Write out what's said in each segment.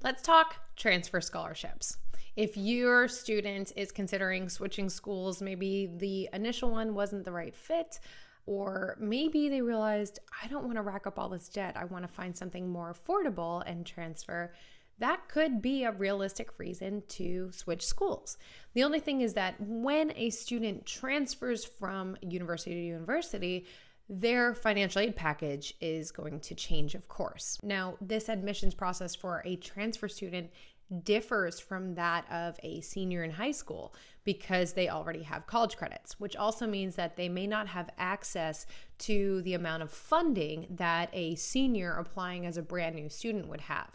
Let's talk transfer scholarships. If your student is considering switching schools, maybe the initial one wasn't the right fit, or maybe they realized, I don't want to rack up all this debt. I want to find something more affordable and transfer. That could be a realistic reason to switch schools. The only thing is that when a student transfers from university to university, their financial aid package is going to change, of course. Now, this admissions process for a transfer student differs from that of a senior in high school because they already have college credits, which also means that they may not have access to the amount of funding that a senior applying as a brand new student would have.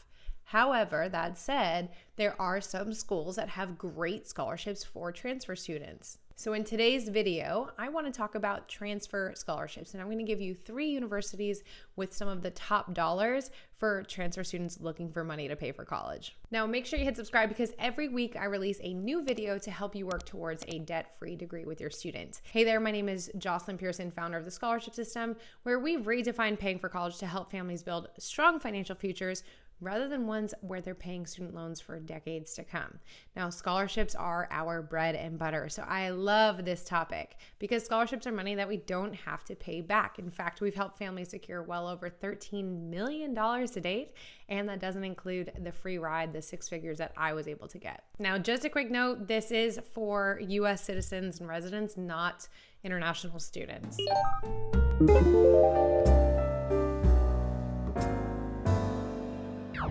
However, that said, there are some schools that have great scholarships for transfer students. So in today's video, I want to talk about transfer scholarships, and I'm going to give you 3 universities with some of the top dollars for transfer students looking for money to pay for college. Now, make sure you hit subscribe because every week I release a new video to help you work towards a debt-free degree with your student. Hey there, my name is Jocelyn Pearson, founder of the Scholarship System, where we redefine paying for college to help families build strong financial futures rather than ones where they're paying student loans for decades to come. Now, scholarships are our bread and butter, so I love this topic because scholarships are money that we don't have to pay back. In fact, we've helped families secure well over $13 million to date, and that doesn't include the free ride, the 6 figures that I was able to get. Now, just a quick note, this is for U.S. citizens and residents, not international students.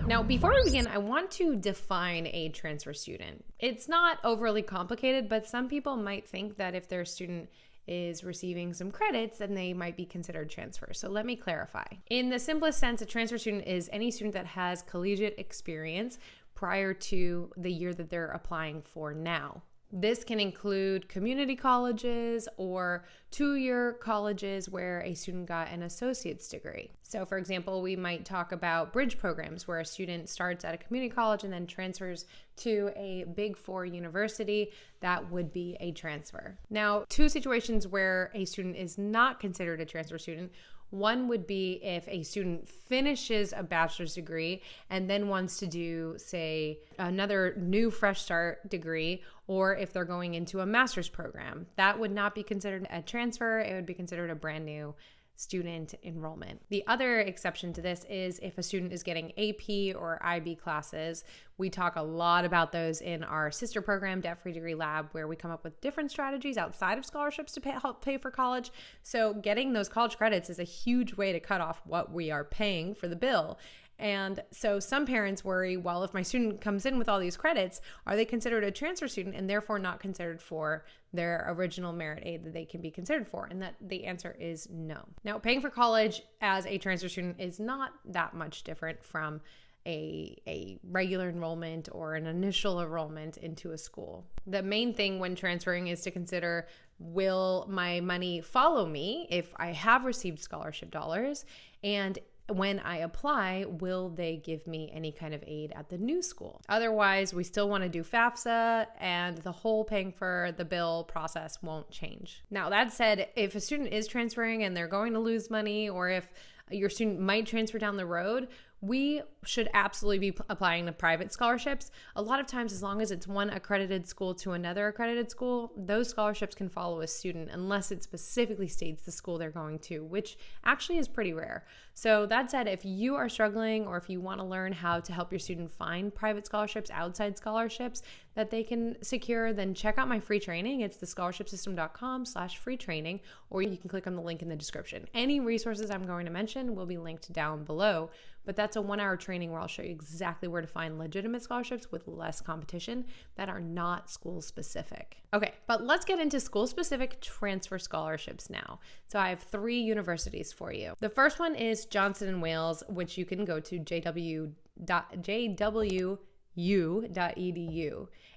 Now, before we begin, I want to define a transfer student. It's not overly complicated, but some people might think that if their student is receiving some credits, then they might be considered transfer. So let me clarify. In the simplest sense, a transfer student is any student that has collegiate experience prior to the year that they're applying for now. This can include community colleges or 2-year colleges where a student got an associate's degree. So for example, we might talk about bridge programs where a student starts at a community college and then transfers to a Big 4 university. That would be a transfer. Now, 2 situations where a student is not considered a transfer student. One would be if a student finishes a bachelor's degree and then wants to do, say, another new fresh start degree, or if they're going into a master's program. That would not be considered a transfer. It would be considered a brand new student enrollment. The other exception to this is if a student is getting AP or IB classes. We talk a lot about those in our sister program, Debt Free Degree Lab, where we come up with different strategies outside of scholarships to help pay for college. So getting those college credits is a huge way to cut off what we are paying for the bill. And so some parents worry, well, if my student comes in with all these credits, are they considered a transfer student and therefore not considered for their original merit aid that they can be considered for? And that the answer is no. Now, paying for college as a transfer student is not that much different from a regular enrollment or an initial enrollment into a school. The main thing when transferring is to consider, will my money follow me if I have received scholarship dollars? And when I apply, will they give me any kind of aid at the new school? Otherwise, we still want to do FAFSA and the whole paying for the bill process won't change. Now, that said, if a student is transferring and they're going to lose money, or if your student might transfer down the road, we should absolutely be applying to private scholarships. A lot of times, as long as it's one accredited school to another accredited school, those scholarships can follow a student unless it specifically states the school they're going to, which actually is pretty rare. So that said, if you are struggling or if you want to learn how to help your student find private scholarships outside scholarships that they can secure, then check out my free training. It's thescholarshipsystem.com/free training, or you can click on the link in the description. Any resources I'm going to mention will be linked down below, but that's a 1-hour training where I'll show you exactly where to find legitimate scholarships with less competition that are not school specific. Okay, but let's get into school specific transfer scholarships now. So I have 3 universities for you. The first one is Johnson & Wales, which you can go to jwu.edu.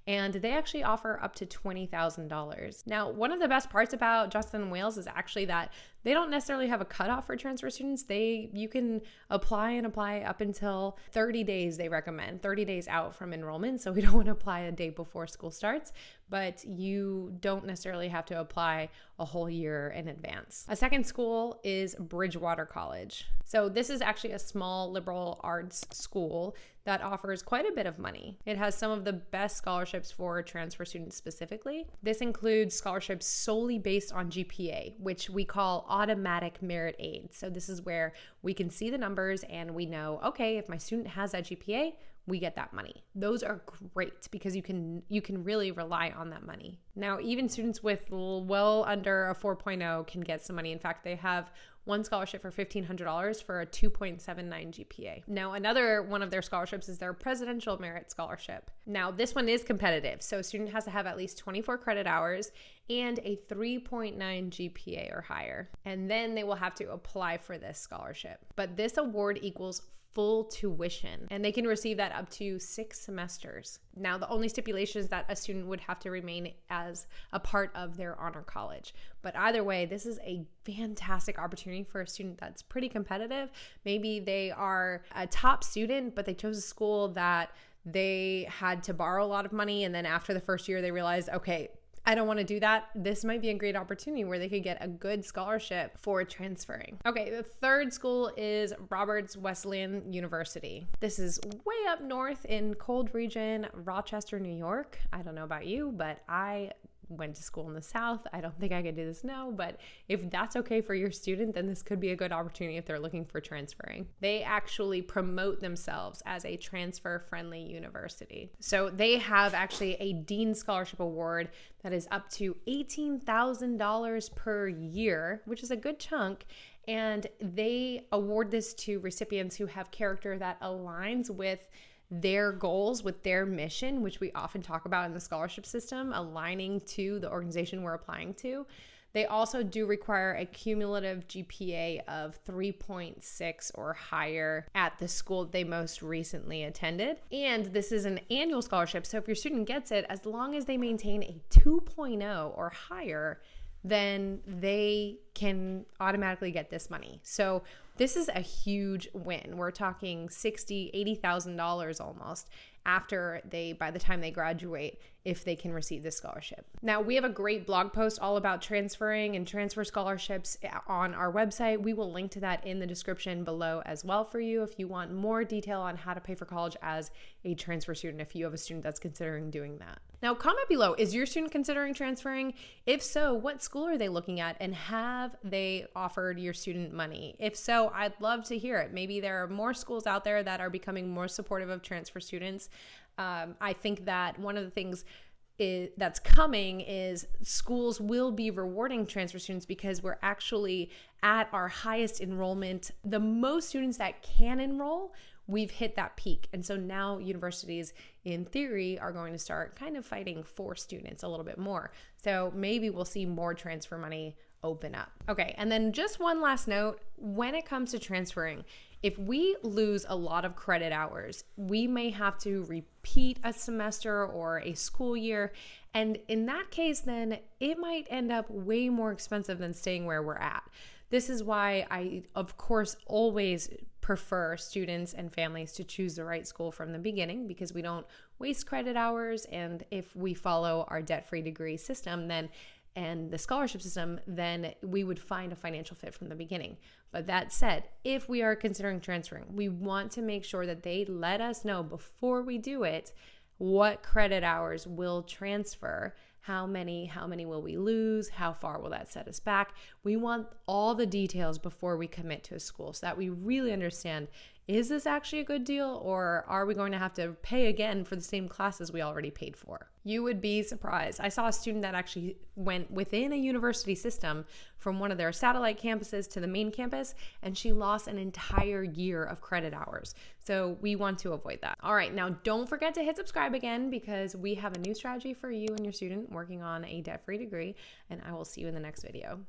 And they actually offer up to $20,000. Now, one of the best parts about Johnson & Wales is actually that they don't necessarily have a cutoff for transfer students. You can apply up until 30 days, they recommend, 30 days out from enrollment. So we don't want to apply a day before school starts, but you don't necessarily have to apply a whole year in advance. A second school is Bridgewater College. So this is actually a small liberal arts school that offers quite a bit of money. It has some of the best scholarships for transfer students specifically. This includes scholarships solely based on GPA, which we call automatic merit aid. So this is where we can see the numbers and we know, okay, if my student has that GPA, we get that money. Those are great because you can really rely on that money. Now, even students with well under a 4.0 can get some money. In fact, they have one scholarship for $1,500 for a 2.79 GPA. Now, another one of their scholarships is their Presidential Merit Scholarship. Now, this one is competitive. So a student has to have at least 24 credit hours and a 3.9 GPA or higher. And then they will have to apply for this scholarship. But this award equals full tuition, and they can receive that up to 6 semesters. Now, the only stipulation is that a student would have to remain as a part of their honor college. But either way, this is a fantastic opportunity for a student that's pretty competitive. Maybe they are a top student, but they chose a school that they had to borrow a lot of money, and then after the first year, they realized, okay, I don't want to do that. This might be a great opportunity where they could get a good scholarship for transferring. Okay, the third school is Roberts Wesleyan University. This is way up north in cold region, Rochester, New York. I don't know about you, but I went to school in the South. I don't think I could do this now, but if that's okay for your student, then this could be a good opportunity if they're looking for transferring. They actually promote themselves as a transfer-friendly university. So they have actually a Dean Scholarship Award that is up to $18,000 per year, which is a good chunk. And they award this to recipients who have character that aligns with their goals, with their mission, which we often talk about in the scholarship system, aligning to the organization we're applying to. They also do require a cumulative GPA of 3.6 or higher at the school they most recently attended. And this is an annual scholarship, so if your student gets it, as long as they maintain a 2.0 or higher, then they can automatically get this money. So this is a huge win. We're talking $60,000, $80,000 almost by the time they graduate, if they can receive this scholarship. Now, we have a great blog post all about transferring and transfer scholarships on our website. We will link to that in the description below as well for you if you want more detail on how to pay for college as a transfer student, if you have a student that's considering doing that. Now, comment below, is your student considering transferring? If so, what school are they looking at, and have they offered your student money? If so, I'd love to hear it. Maybe there are more schools out there that are becoming more supportive of transfer students. I think that one of the things that's coming is schools will be rewarding transfer students because we're actually at our highest enrollment. The most students that can enroll, we've hit that peak. And so now universities, in theory, are going to start kind of fighting for students a little bit more. So maybe we'll see more transfer money open up. Okay, and then just one last note, when it comes to transferring, if we lose a lot of credit hours, we may have to repeat a semester or a school year. And in that case, then it might end up way more expensive than staying where we're at. This is why I, of course, always prefer students and families to choose the right school from the beginning, because we don't waste credit hours. And if we follow our debt-free degree system, and the scholarship system, then we would find a financial fit from the beginning. But that said, if we are considering transferring, we want to make sure that they let us know before we do it what credit hours will transfer, how many will we lose, how far will that set us back. We want all the details before we commit to a school so that we really understand, is this actually a good deal, or are we going to have to pay again for the same classes we already paid for? You would be surprised. I saw a student that actually went within a university system from one of their satellite campuses to the main campus, and she lost an entire year of credit hours. So we want to avoid that. All right, now don't forget to hit subscribe again, because we have a new strategy for you and your student working on a debt-free degree, and I will see you in the next video.